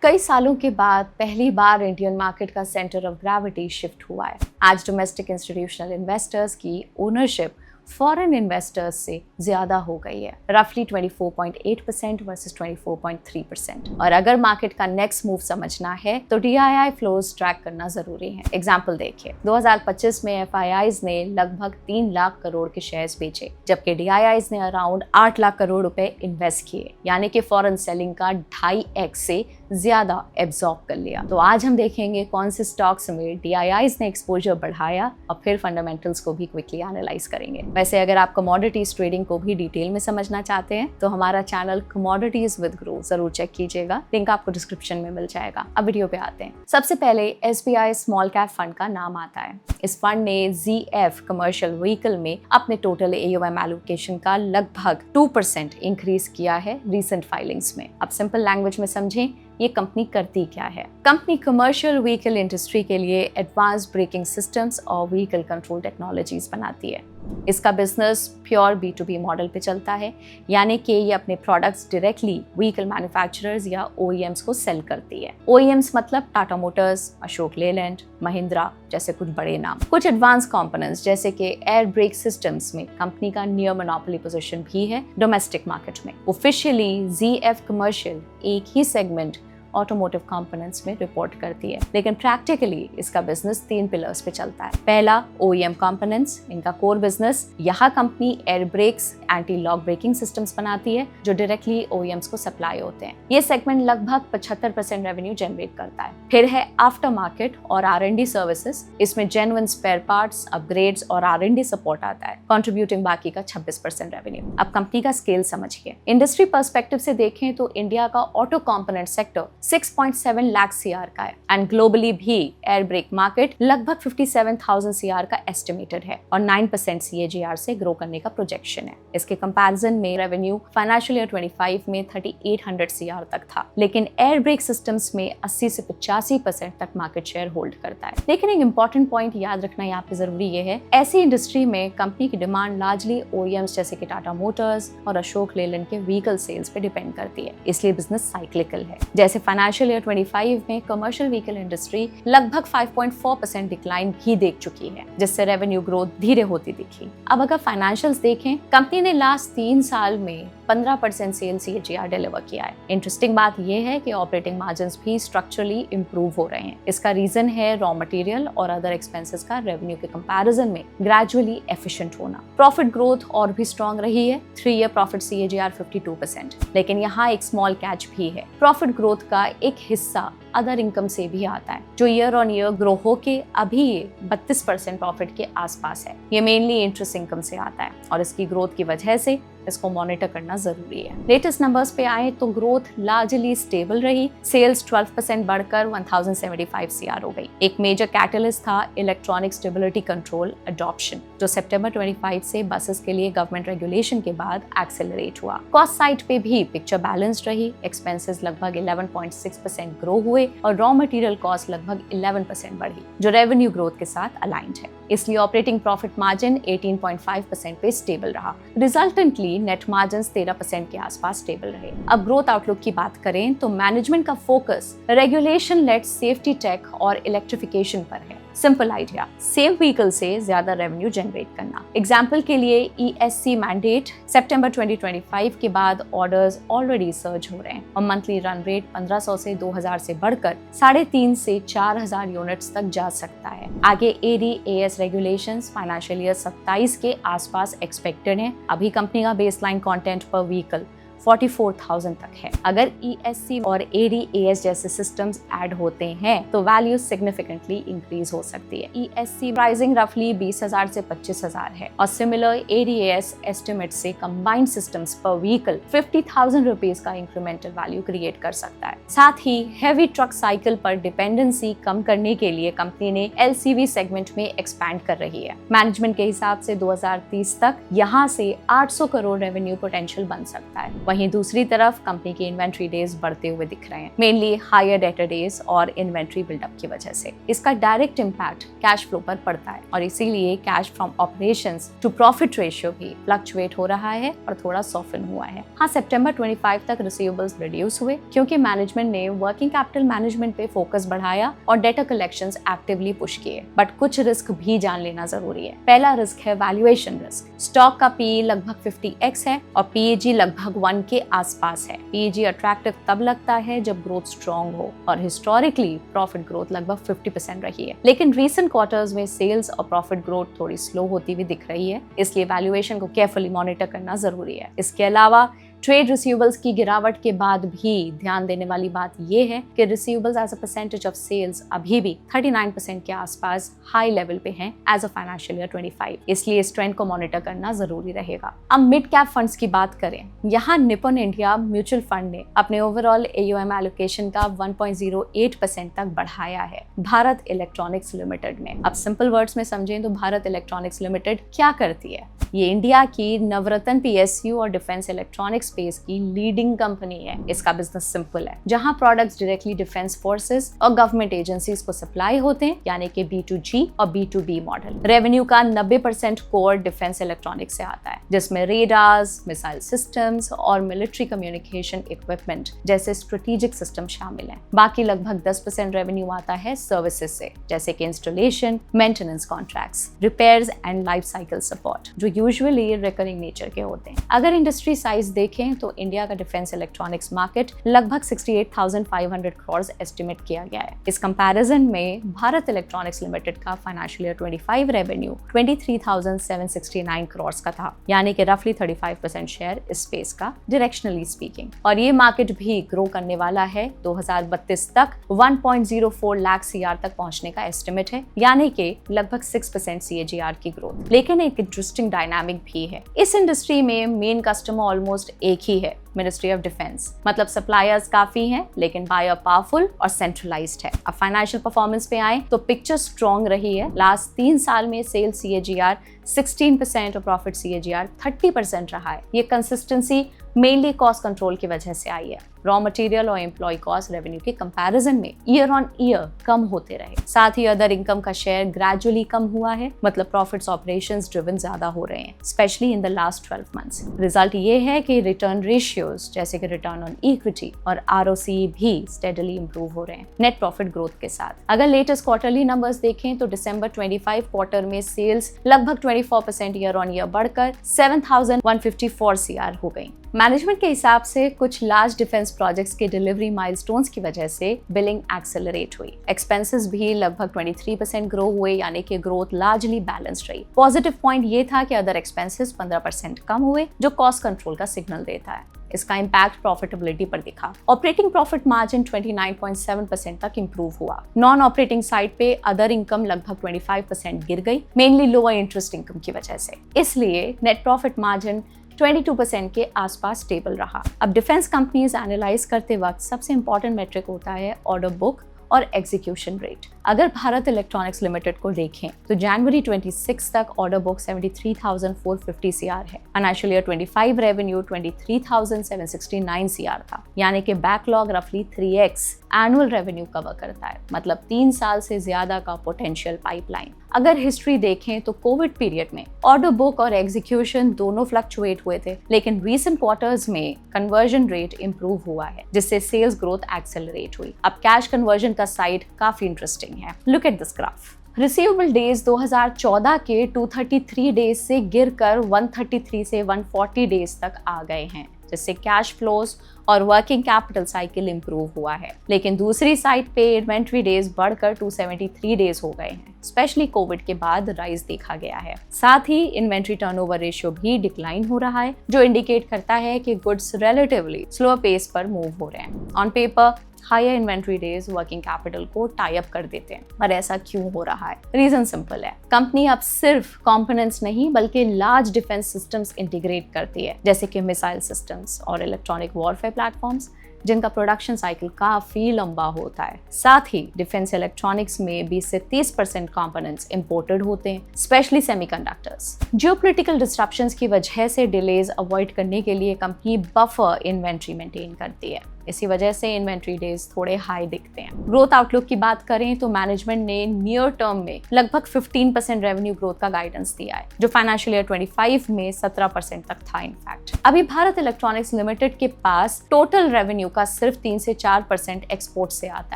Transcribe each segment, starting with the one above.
कई सालों के बाद पहली बार इंडियन मार्केट का सेंटर ऑफ ग्रेविटी शिफ्ट हुआ है। आज डोमेस्टिक इंस्टीट्यूशनल इन्वेस्टर्स की ओनरशिप फॉरेन इन्वेस्टर्स से ज्यादा हो गई है, रफली 24.8% वर्सेस 24.3%। और अगर मार्केट का नेक्स्ट मूव समझना है तो DII फ्लोज ट्रैक करना जरूरी है। एग्जांपल देखिए, 2025 में FIIs ने लगभग 3 लाख करोड़ के शेयर्स बेचे, जबकि DIIs ने अराउंड 8 लाख करोड़ रुपए इन्वेस्ट किए, यानी कि फॉरेन सेलिंग का 2.5x से ज्यादा एब्जॉर्ब कर लिया। तो आज हम देखेंगे कौन से स्टॉक्स में DIIs ने एक्सपोजर बढ़ाया और फिर फंडामेंटल्स को भी क्विकली एनालाइज करेंगे। वैसे अगर आप कमोडिटीज ट्रेडिंग को भी डिटेल में समझना चाहते हैं तो हमारा चैनल कमोडिटीज विद ग्रो जरूर चेक कीजिएगा, लिंक आपको डिस्क्रिप्शन में मिल जाएगा। अब वीडियो पे आते हैं। सबसे पहले SBI स्मॉल कैप फंड का नाम आता है। इस फंड ने ZF कमर्शियल व्हीकल में अपने टोटल AUM एलोकेशन का लगभग 2% इंक्रीज किया है रिसेंट फाइलिंग्स में। अब सिंपल लैंग्वेज में समझें, ये कंपनी करती क्या है। कंपनी कमर्शियल व्हीकल इंडस्ट्री के लिए एडवांस ब्रेकिंग सिस्टम्स और व्हीकल कंट्रोल टेक्नोलॉजीज बनाती है। इसका बिजनेस प्योर B2B मॉडल पे चलता है, यानी कि ये अपने प्रोडक्ट्स डायरेक्टली व्हीकल मैन्युफैक्चरर्स या OEMs को सेल करती है। OEMs मतलब टाटा मोटर्स, अशोक लेलैंड, महिंद्रा जैसे कुछ बड़े नाम। कुछ एडवांस कंपोनेंट्स जैसे कि एयर ब्रेक सिस्टम्स में कंपनी का नियर मोनोपोली पोजीशन भी है डोमेस्टिक मार्केट में। ऑफिशियली ZF कमर्शियल एक ही सेगमेंट ऑटोमोटिव कंपोनेंट्स में रिपोर्ट करती है, लेकिन प्रैक्टिकली इसका बिजनेस 3 पिलर्स पे चलता है। पहला OEM कंपोनेंट्स, इनका कोर बिजनेस। यहाँ company air brakes, anti lock braking systems बनाती है जो डायरेक्टली OEMs को सप्लाई होते हैं। ये सेगमेंट लगभग 75% रेवेन्यू जनरेट करता है। फिर है आफ्टर मार्केट और R&D सर्विसेज। इसमें जेन्युइन स्पेयर पार्ट्स, अपग्रेड्स और R&D सपोर्ट आता है, कंट्रीब्यूटिंग बाकी का 26% रेवेन्यू। अब कंपनी का स्केल समझिए। इंडस्ट्री पर्सपेक्टिव से देखें तो इंडिया का auto component sector 6.7 lakh CR का है एंड ग्लोबली भी एयर ब्रेक मार्केट लगभग 57,000 CR का एस्टिमेटेड है और 9% CAGR से ग्रो करने का प्रोजेक्शन है। इसके कंपैरिजन में रेवेन्यू फाइनेंशियल ईयर 25 में 3800 CR तक था, लेकिन एयर ब्रेक सिस्टम्स में 80 से 85% तक मार्केट शेयर होल्ड करता है। लेकिन एक इंपॉर्टेंट पॉइंट याद रखना यहाँ पे जरूरी ये है, ऐसी इंडस्ट्री में कंपनी की डिमांड लार्जली OEMs जैसे कि टाटा मोटर्स और अशोक लेलैंड के व्हीकल सेल्स पे डिपेंड करती है, इसलिए बिजनेस साइक्लिकल है। जैसे फाइनेंशियल ईयर 25 में कमर्शियल व्हीकल इंडस्ट्री लगभग 5.4% डिक्लाइन भी देख चुकी है, जिससे रेवेन्यू ग्रोथ धीरे होती दिखी। अब अगर फाइनेंशियल्स देखें, कंपनी ने लास्ट 3 साल में 15% सेल्स CAGR डिलीवर किया है। इंटरेस्टिंग बात यह है कि ऑपरेटिंग मार्जिन्स भी स्ट्रक्चरली इंप्रूव हो रहे हैं। इसका रीजन है रॉ मटेरियल और अदर एक्सपेंसेस का रेवेन्यू के कंपैरिजन में ग्रेजुअली एफिशिएंट होना। प्रॉफिट ग्रोथ और भी स्ट्रॉन्ग रही है, 3 ईयर प्रॉफिट CAGR 52%। लेकिन यहाँ एक स्मॉल कैच भी है, प्रॉफिट ग्रोथ का एक हिस्सा अदर इनकम से भी आता है, जो ईयर ऑन ईयर ग्रो होके अभी 32% प्रॉफिट के आसपास है। ये मेनली इंटरेस्ट इनकम से आता है और इसकी ग्रोथ की वजह से इसको मॉनिटर करना जरूरी है। लेटेस्ट नंबर्स पे आए तो ग्रोथ लार्जली स्टेबल रही। सेल्स 12% बढ़कर 1075 CR हो गई। एक मेजर कैटलिस्ट था इलेक्ट्रॉनिक स्टेबिलिटी कंट्रोल अडॉप्शन, जो सितंबर 25 से बसेस के लिए गवर्नमेंट रेगुलेशन के बाद एक्सेलरेट हुआ। कॉस्ट साइड पे भी पिक्चर बैलेंस्ड रही। एक्सपेंसेस लगभग 11.6% ग्रो हुए और रॉ मटेरियल कॉस्ट लगभग 11% बढ़ी, जो रेवेन्यू ग्रोथ के साथ अलाइंड है। इसलिए ऑपरेटिंग प्रॉफिट मार्जिन 18.5% पे स्टेबल रहा। रिजल्टेंटली नेट मार्जिन 13% के आसपास स्टेबल रहे। अब ग्रोथ आउटलुक की बात करें तो मैनेजमेंट का focus regulation led safety tech और इलेक्ट्रिफिकेशन पर है। सिंपल आइडिया, सेम व्हीकल से ज्यादा रेवेन्यू जनरेट करना। एग्जाम्पल के लिए ESC मैंडेट सितंबर 2025 के बाद ऑर्डर्स ऑलरेडी सर्ज हो रहे हैं और मंथली रन रेट 1500 से 2000 से बढ़कर 3.5 से 4000 यूनिट्स तक जा सकता है। आगे AD/AS रेगुलेशंस फाइनेंशियल ईयर 27 के आसपास एक्सपेक्टेड है। अभी कंपनी का बेसलाइन कंटेंट पर व्हीकल 44,000 तक है। अगर ESC और AD/AS जैसे सिस्टम्स ऐड होते हैं तो वैल्यू सिग्निफिकेंटली इंक्रीज हो सकती है। ESC प्राइसिंग रफली 20,000 से 25,000 है और सिमिलर AD/AS एस्टिमेट से कंबाइंड सिस्टम्स पर व्हीकल 50,000 रुपीज का इंक्रीमेंटल वैल्यू क्रिएट कर सकता है। साथ ही हैवी ट्रक साइकिल पर डिपेंडेंसी कम करने के लिए कंपनी ने LCV सेगमेंट में एक्सपैंड कर रही है। मैनेजमेंट के हिसाब से 2030 तक यहाँ से 800 करोड़ रेवेन्यू पोटेंशियल बन सकता है। वहीं दूसरी तरफ कंपनी की इन्वेंट्री डेज बढ़ते हुए दिख रहे हैं, मेनली हायर डेटर डेज और इन्वेंट्री बिल्डअप की वजह से। इसका डायरेक्ट इम्पैक्ट कैश फ्लो पर पड़ता है और इसीलिए cash from operations to profit ratio भी फ्लक्चुएट हो रहा है और थोड़ा सॉफ्टन हुआ है। हाँ, सितंबर 25 तक रिसीवेबल्स रिड्यूस हुए क्योंकि मैनेजमेंट ने वर्किंग कैपिटल मैनेजमेंट पे फोकस बढ़ाया और डेटर कलेक्शंस एक्टिवली पुश किए। बट कुछ रिस्क भी जान लेना जरूरी है। पहला रिस्क है वैल्यूएशन रिस्क। स्टॉक का पीई लगभग 50x है और पीएजी लगभग 1 के आसपास है। पीएजी अट्रैक्टिव तब लगता है जब ग्रोथ स्ट्रॉन्ग हो और हिस्टोरिकली प्रॉफिट ग्रोथ लगभग 50% रही है। लेकिन रीसेंट क्वार्टर्स में सेल्स और प्रॉफिट ग्रोथ थोड़ी स्लो होती हुई दिख रही है, इसलिए वैल्यूएशन को केयरफुली मॉनिटर करना जरूरी है। इसके अलावा ट्रेड रिसीवेबल्स की गिरावट के बाद भी ध्यान देने वाली बात यह है कि receivables as a percentage of sales अभी भी 39% के आसपास हाई लेवल पे हैं एज अ फाइनेंशियल ईयर 25, इसलिए इस ट्रेंड को मॉनिटर करना जरूरी रहेगा। अब मिड कैप फंड्स की बात करें, यहाँ निपॉन इंडिया म्यूचुअल फंड ने अपने ओवरऑल AUM एलोकेशन का 1.08% तक बढ़ाया है भारत इलेक्ट्रॉनिक्स लिमिटेड में। अब सिंपल वर्ड्स में समझें तो भारत इलेक्ट्रॉनिक्स लिमिटेड क्या करती है? ये इंडिया की नवरत्न PSU और डिफेंस इलेक्ट्रॉनिक्स स्पेस की लीडिंग कंपनी है। इसका बिजनेस सिंपल है, जहां प्रोडक्ट्स डायरेक्टली डिफेंस फोर्सेस और गवर्नमेंट एजेंसीज को सप्लाई होते हैं, यानी कि B2G और B2B मॉडल। रेवेन्यू का 90% कोर डिफेंस इलेक्ट्रॉनिक्स से आता है, जिसमें रेडार्स, मिसाइल सिस्टम्स और मिलिट्री कम्युनिकेशन इक्विपमेंट जैसे स्ट्रेटेजिक सिस्टम शामिल हैं। बाकी लगभग 10% रेवेन्यू आता है सर्विसेज से, जैसे कि installation, maintenance contracts, repairs and life cycle support, जो यूजुअली रिकरिंग नेचर के होते हैं। अगर इंडस्ट्री साइज देखें तो इंडिया का डिफेंस इलेक्ट्रॉनिक्स मार्केट लगभग 68,500 करोड़ एस्टिमेट किया गया है। इस कंपैरिजन में भारत इलेक्ट्रॉनिक्स लिमिटेड का फाइनेंशियल ईयर 25 रेवेन्यू 23,769 करोड़ का था, यानी कि रफली 35% शेयर इस स्पेस का डायरेक्शनली स्पीकिंग। और ये मार्केट भी ग्रो करने वाला है। 2032 तक 1.04 लाख CR तक पहुंचने का एस्टिमेट है, यानी कि लगभग 6% CAGR की ग्रोथ। लेकिन एक इंटरेस्टिंग डायनामिक भी है। इस इंडस्ट्री में मेन कस्टमर ऑलमोस्ट एक ही है, मिनिस्ट्री ऑफ डिफेंस। मतलब सप्लायर्स काफी हैं, लेकिन बायर पावरफुल और सेंट्रलाइज्ड है। अब फाइनेंशियल परफॉर्मेंस पे आए तो पिक्चर स्ट्रॉन्ग रही है। लास्ट 3 साल में सेल्स CAGR 16% और प्रॉफिट CAGR 30% रहा है। ये कंसिस्टेंसी मेनली कॉस्ट कंट्रोल की वजह से आई है। रॉ मटेरियल और एम्प्लॉय कॉस्ट रेवेन्यू के कंपैरिजन में ईयर ऑन ईयर कम होते रहे। साथ ही अदर इनकम का शेयर ग्रेजुअली कम हुआ है, मतलब प्रॉफिट्स ऑपरेशंस ड्रिवन ज्यादा हो रहे हैं, specially in the last 12 months. Result ये है कि रिटर्न रेशियोज जैसे कि रिटर्न ऑन इक्विटी और ROCE भी स्टेडली इंप्रूव हो रहे हैं नेट प्रॉफिट ग्रोथ के साथ। अगर लेटेस्ट क्वार्टरली नंबर्स देखें तो दिसंबर 25 क्वार्टर में सेल्स लगभग 24% ईयर ऑन ईयर बढ़कर 7,154 CR हो गई। मैनेजमेंट के हिसाब से कुछ लार्ज डिफेंस प्रोजेक्ट्स के डिलीवरी माइलस्टोन्स की वजह से बिलिंग एक्सेलरेट हुई। एक्सपेंसेस भी लगभग 23% ग्रो हुए, यानी कि ग्रोथ लार्जली बैलेंस्ड रही। पॉजिटिव पॉइंट ये था कि अदर एक्सपेंसेस 15% कम हुए, जो कॉस्ट कंट्रोल का सिग्नल देता है। इसका इम्पैक्ट प्रॉफिटेबिलिटी पर दिखा। ऑपरेटिंग प्रॉफिट मार्जिन 29.7% तक इंप्रूव हुआ। नॉन ऑपरेटिंग साइड पे अदर इनकम लगभग 25% गिर गई, मेनली लोअर इंटरेस्ट इनकम की वजह से। इसलिए नेट प्रॉफिट मार्जिन 22% के आसपास स्टेबल रहा। अब डिफेंस कंपनीज एनालाइज करते वक्त सबसे इंपॉर्टेंट मेट्रिक होता है ऑर्डर बुक और एग्जीक्यूशन रेट। अगर भारत इलेक्ट्रॉनिक्स लिमिटेड को देखें तो जनवरी 26 तक ऑर्डर बुक 73,450 CR है। फाइनेंशियल ईयर 25 रेवेन्यू 23,769 CR था, यानी कि बैकलॉग रफली 3x एनुअल रेवेन्यू कवर करता है, मतलब 3 साल से ज्यादा का पोटेंशियल पाइपलाइन। अगर हिस्ट्री देखें तो कोविड पीरियड में ऑर्डर बुक और एग्जीक्यूशन दोनों फ्लक्चुएट हुए थे, लेकिन रीसेंट क्वार्टर्स में कन्वर्जन रेट इंप्रूव हुआ है, जिससे सेल्स ग्रोथ एक्सेलरेट हुई। अब कैश कन्वर्जन का साइड काफी इंटरेस्टिंग है। Look at this graph. Receivable days 2014 के 233 डेज से गिरकर 133 से 140 डेज तक आ गए हैं, जिससे कैश फ्लोज और वर्किंग कैपिटल साइकिल इंप्रूव हुआ है। लेकिन दूसरी साइड पे इन्वेंट्री डेज बढ़कर 273 डेज हो गए हैं, स्पेशली कोविड के बाद राइज देखा गया है। साथ ही इन्वेंट्री टर्नओवर रेशियो भी डिक्लाइन हो रहा है, जो इंडिकेट करता है कि गुड्स रिलेटिवली स्लो पेस पर मूव हो रहे हैं। On paper higher inventory days working capital को टाई अप कर देते हैं, पर ऐसा क्यों हो रहा है? रीजन सिंपल है। कंपनी अब सिर्फ कंपोनेंट्स नहीं बल्कि लार्ज डिफेंस सिस्टम्स इंटीग्रेट करती है, जैसे कि मिसाइल सिस्टम्स और इलेक्ट्रॉनिक वॉरफेयर प्लेटफॉर्म्स। जिनका प्रोडक्शन साइकिल काफी लंबा होता है। साथ ही डिफेंस इलेक्ट्रॉनिक्स में 20 से 30% कंपोनेंट्स इंपोर्टेड होते हैं, स्पेशली सेमीकंडक्टर्स। जियोपॉलिटिकल डिस्ट्रप्शंस की वजह से डिलेज अवॉइड करने के लिए कंपनी बफर इन्वेंट्री मेंटेन करती है। इसी वजह से इन्वेंट्री डेज थोड़े हाई दिखते हैं। ग्रोथ आउटलुक की बात करें तो मैनेजमेंट ने नियर टर्म में लगभग 15% रेवेन्यू ग्रोथ का गाइडेंस दिया है, जो फाइनेंशियल ईयर 25 में 17% तक था। इनफैक्ट अभी भारत इलेक्ट्रॉनिक्स लिमिटेड के पास टोटल रेवेन्यू का सिर्फ 3 से 4% एक्सपोर्ट से आता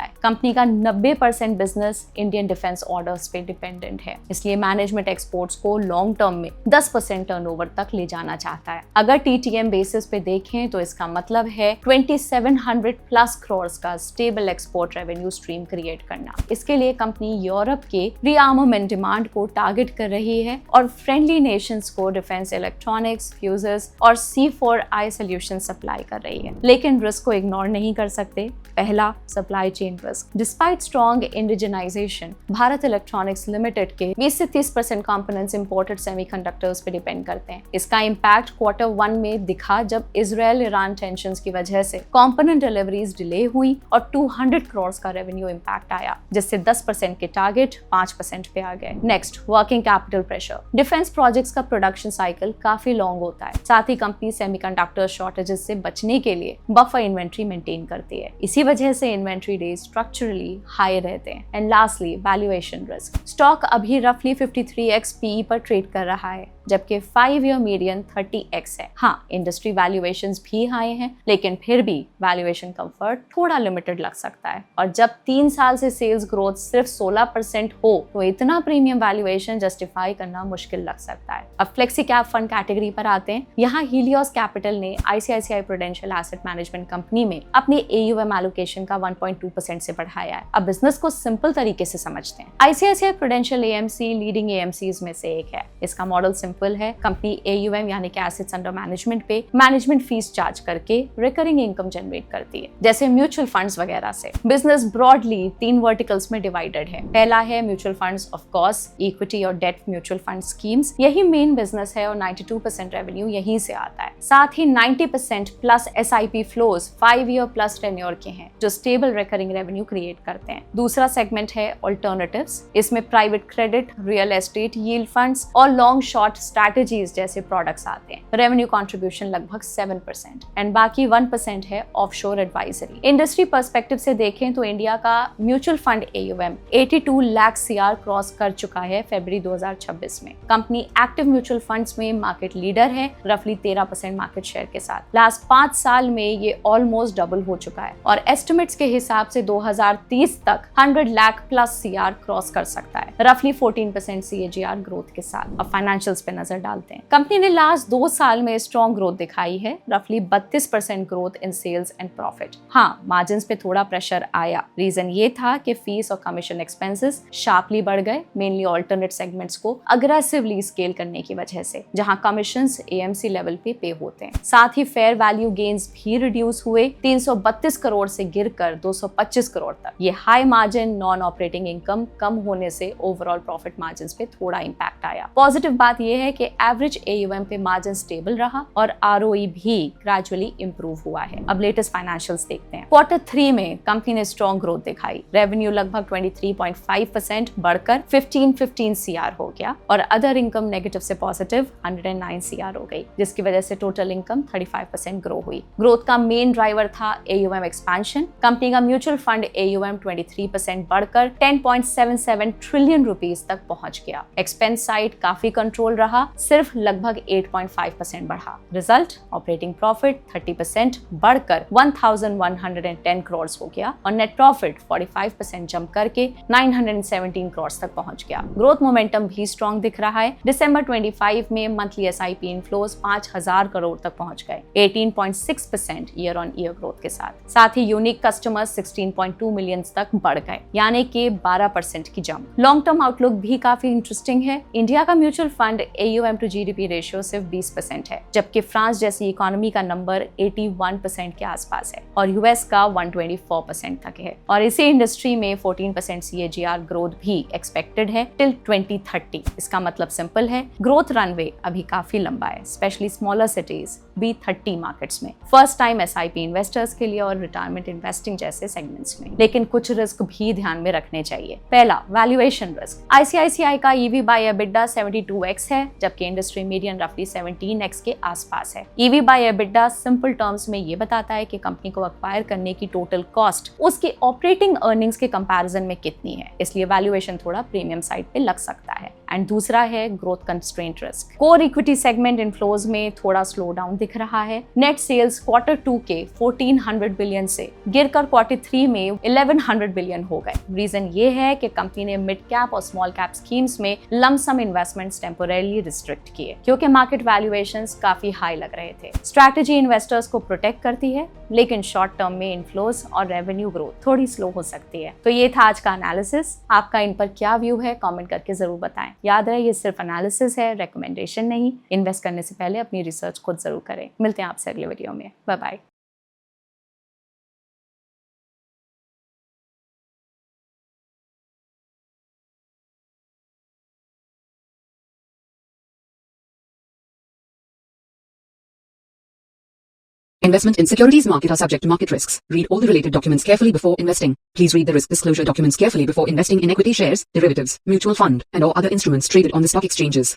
है। कंपनी का 90% बिजनेस इंडियन डिफेंस ऑर्डर्स पे डिपेंडेंट है, इसलिए मैनेजमेंट एक्सपोर्ट्स को लॉन्ग टर्म में 10% टर्नओवर तक ले जाना चाहता है। अगर TTM बेसिस पे देखें तो इसका मतलब है 2700+ करोड़ का stable export revenue stream create करना। इसके लिए कंपनी यूरोप के रीआर्ममेंट डिमांड को टारगेट कर रही है और फ्रेंडली नेशंस को डिफेंस इलेक्ट्रॉनिक्स, फ्यूजेस और C4I सॉल्यूशन सप्लाई कर रही है। लेकिन रिस्क को इग्नोर नहीं कर सकते। पहला, supply chain risk. Despite strong indigenisation, Bharat electronics limited के 20 से 30% कंपोनेंट्स इंपोर्टेड सेमीकंडक्टर्स पे डिपेंड करते हैं। इसका इम्पैक्ट Q1 में दिखा जब इजराइल ईरान टेंशंस की वजह से कंपोनेंट डिलीवरीज डिले हुई और 200 करोड़ का रेवेन्यू इम्पैक्ट आया, जिससे 10% के टारगेट 5% पे आ गए। Next, working capital pressure. Defence projects का प्रोडक्शन साइकिल काफी लॉन्ग होता है। साथ ही कंपनी सेमीकंडक्टर शॉर्टेजेस से बचने के लिए बफर इन्वेंट्री मेंटेन करती है। इसी वजह से इन्वेंट्री डेज स्ट्रक्चरली हाई रहते हैं। And lastly, valuation risk. Stock अभी रफली 53x PE पर ट्रेड कर रहा है, जबकि 5-year मीडियन 30x है। हाँ, इंडस्ट्री वैल्यूएशंस भी हाई हैं, लेकिन फिर भी वैल्यूएशन कंफर्ट थोड़ा लिमिटेड लग सकता है। और जब 3 साल से सेल्स ग्रोथ सिर्फ 16% हो तो इतना प्रीमियम वैल्यूएशन जस्टिफाई करना मुश्किल लग सकता है। अब फ्लेक्सी कैप फंड कैटेगरी पर आते हैं। यहाँ हीलियोस कैपिटल ने ICICI prudential asset management company में अपनी AUM एलोकेशन का 1.2% से बढ़ाया है। अब बिजनेस को सिंपल तरीके से समझते हैं। ICICI prudential AMC leading AMCs में से एक है। इसका मॉडल सिंपल है। कंपनी AUM यानी कि एसेट्स अंडर मैनेजमेंट पे मैनेजमेंट फीस चार्ज करके रिकरिंग इनकम जनरेट करती है, जैसे म्यूचुअल फंड्स वगैरह से। बिजनेस ब्रॉडली 3 वर्टिकल्स में डिवाइडेड है। पहला है mutual funds, of course equity और डेट म्यूचुअल फंड स्कीम्स। यही मेन बिजनेस है और 92% रेवेन्यू यहीं से आता है। साथ ही 90% plus SIP flows 5-year plus tenure के हैं, जो स्टेबल रिकरिंग रेवेन्यू क्रिएट करते हैं। दूसरा सेगमेंट है ऑल्टरनेटिव्स। इसमें private credit, real estate yield funds और लॉन्ग शॉर्ट स्ट्रैटेजीज जैसे प्रोडक्ट्स आते हैं। रेवेन्यू कंट्रीब्यूशन लगभग 7% एंड बाकी 1% है ऑफशोर एडवाइजरी। इंडस्ट्री पर्सपेक्टिव से देखें तो इंडिया का mutual fund AUM 82 lakh CR cross कर चुका है फरवरी 2026 में। कंपनी एक्टिव म्यूचुअल फंड्स में मार्केट लीडर है, रफली 13% मार्केट शेयर के साथ। लास्ट 5 साल में ये ऑलमोस्ट डबल हो चुका है और एस्टिमेट्स के हिसाब से 2030 तक 100 लाख प्लस CR क्रॉस कर सकता है, रफली 14% CAGR ग्रोथ के साथ। अब फाइनेंशियल्स पे नजर डालते हैं। कंपनी ने लास्ट 2 साल में स्ट्रॉन्ग ग्रोथ दिखाई है, रफली 32% growth in sales and profit. हाँ, मार्जिन्स पे थोड़ा प्रेशर आया। रीजन ये था कि फीस और कमीशन एक्सपेंसेस शार्पली बढ़ गए, मेनली ऑल्टरनेट सेगमेंट्स को अग्रेसिवली स्केल करने की वजह से, जहां कमीशंस AMC लेवल पे पे होते हैं। साथ ही फेयर वैल्यू गेन्स भी रिड्यूस हुए, 332 करोड़ से गिरकर 225 करोड़ तक। ये high margin non operating income कम होने से ओवरऑल प्रॉफिट मार्जिन्स पे थोड़ा इंपैक्ट आया। पॉजिटिव बात यह है कि एवरेज AUM पे मार्जिन स्टेबल रहा और ROE भी ग्रेजुअली इंप्रूव हुआ है। अब लेटेस्ट फाइनेंशियल्स देखते हैं। Q3 में कंपनी ने स्ट्रॉन्ग ग्रोथ दिखाई। रेवेन्यू लगभग 23.5% बढ़कर 1515 CR हो गया और अदर इनकम नेगेटिव से पॉजिटिव 109 CR हो गई, जिसकी वजह से टोटल इनकम 35% ग्रो हुई। ग्रोथ का मेन ड्राइवर था AUM एक्सपेंशन। कंपनी का म्यूचुअल फंड AUM 23% बढ़कर 10.77 ट्रिलियन रुपीस तक पहुंच गया। एक्सपेंस साइड काफी कंट्रोल रहा, सिर्फ लगभग 8.5% बढ़ा। रिजल्ट, ऑपरेटिंग प्रॉफिट 30% बढ़कर 1110 करोड़ हो गया और नेट प्रॉफिट 45% जंप करके 917 करोड़ तक पहुंच गया। ग्रोथ मोमेंटम भी स्ट्रॉन्ग दिख रहा है। दिसंबर 25 में मंथली SIP इनफ्लोज 5000 करोड़ तक पहुंच गए, 18.6% ईयर ऑन ईयर ग्रोथ के साथ। साथ ही यूनिक कस्टमर्स 16.2 मिलियन तक बढ़ गए, यानी कि 12% की जंप। लॉन्ग टर्म आउटलुक भी काफी इंटरेस्टिंग है। इंडिया का mutual fund AUM to GDP ratio सिर्फ 20% है, जबकि फ्रांस जैसी इकोनॉमी का नंबर 81% के आसपास है और US का 124% तक है। और इसी इंडस्ट्री में 14% CAGR ग्रोथ भी एक्सपेक्टेड है टिल 2030। इसका मतलब सिंपल है, ग्रोथ रनवे अभी काफी लंबा है, specially smaller cities B30 markets में, फर्स्ट टाइम SIP इन्वेस्टर्स के लिए और रिटायरमेंट इन्वेस्टिंग जैसे सेगमेंट्स में। लेकिन कुछ रिस्क भी ध्यान में रखने चाहिए। पहला, वैल्यूएशन रिस्क। ICICI का EV by EBITDA 72x है, जबकि इंडस्ट्री मीडियन रफली 17x के आसपास है। EV by EBITDA simple terms में ये बताता है कि कंपनी को एक्वायर करने की टोटल कॉस्ट उसकी ऑपरेटिंग अर्निंग्स के कंपैरिजन में कितनी है, इसलिए वैल्यूएशन थोड़ा प्रीमियम साइड पे लग सकता है। एंड दूसरा है growth constraint risk. Core equity segment inflows में थोड़ा स्लो डाउन दिख रहा है। नेट सेल्स Q2 के 1400 बिलियन से गिरकर Q3 में 1100 बिलियन हो गए। रीजन ये है कि कंपनी ने मिड कैप और स्मॉल कैप स्कीम्स में लमसम इन्वेस्टमेंट्स टेम्पोरेरली रिस्ट्रिक्ट किए क्योंकि मार्केट वैल्यूएशंस काफी हाई लग रहे थे। स्ट्रैटेजी इन्वेस्टर्स को प्रोटेक्ट करती है, लेकिन शॉर्ट टर्म में इनफ्लोज और रेवेन्यू ग्रोथ थोड़ी स्लो हो सकती है। तो ये था आज का एनालिसिस। आपका इन पर क्या व्यू है, कमेंट करके जरूर बताएं। याद रहे, ये सिर्फ एनालिसिस है, रिकमेंडेशन नहीं। इन्वेस्ट करने से पहले अपनी रिसर्च खुद जरूर करें। मिलते हैं आपसे अगले वीडियो में। Bye bye. Investment in securities market are subject to market risks. Read all the related documents carefully before investing. Please read the risk disclosure documents carefully before investing in equity shares, derivatives, mutual fund, and or other instruments traded on the stock exchanges.